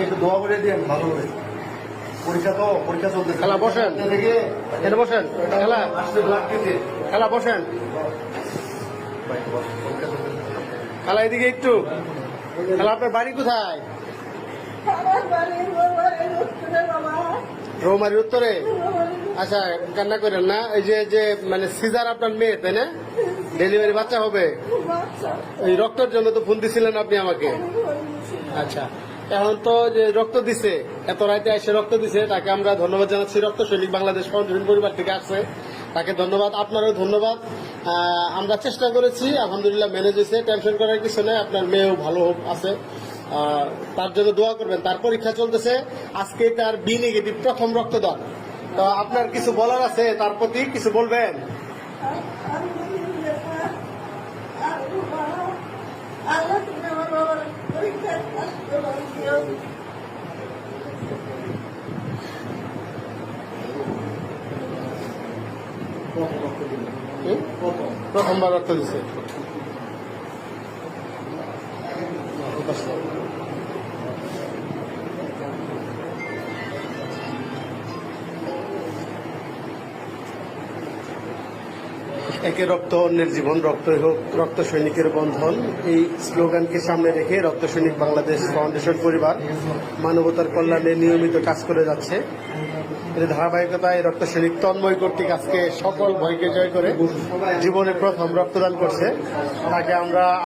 একটু দোয়া করে দিন ভালো হবে। পরীক্ষা চলতেছে। খেলা বসেন, এটা বসেন, খেলা খেলা বসেন, খেলা এদিকে একটু। খেলা আপনার বাড়ি কোথায়? রৌমারির উত্তরে। আচ্ছা, কান্না করেন না। এই যে মানে সিজার আপনার মেয়ে, তাই না? ডেলিভারি বাচ্চা হবে। এই রক্তের জন্য তো ফোন দিছিলেন আপনি আমাকে। আচ্ছা, এখন তো যে রক্ত দিছে, এত রাতে এসে রক্ত দিছে, তাকে আমরা ধন্যবাদ জানাচ্ছি। রক্ত সৈনিক বাংলাদেশ ফাউন্ডেশন পরিবার থেকে আসছে, তাকে ধন্যবাদ। আপনারও ধন্যবাদ। আমরা চেষ্টা করেছি, আলহামদুলিল্লাহ ম্যানেজ হয়েছে। টেনশন করার কিছু নেই, আপনার মেয়েও ভালো আছে, তার জন্য দোয়া করবেন। তার পরীক্ষা চলতেছে, আজকে তার বি নেগেটিভ প্রথম রক্তদান। তো আপনার কিছু বলার আছে, তার প্রতি কিছু বলবেন? প্রথমবার রক্ত দিচ্ছে। একে রক্ত অন্যের জীবন, রক্তই হোক রক্ত সৈনিকের বন্ধন, এই স্লোগানকে সামনে রেখে রক্ত সৈনিক বাংলাদেশ ফাউন্ডেশন পরিবার মানবতার কল্যাণে নিয়মিত কাজ করে যাচ্ছে। এর ধারাবাহিকতায় রক্ত সৈনিক তন্ময় কর্তৃক আজকে সকল ভয়কে জয় করে জীবনে প্রথম রক্তদান করছে। তাকে আমরা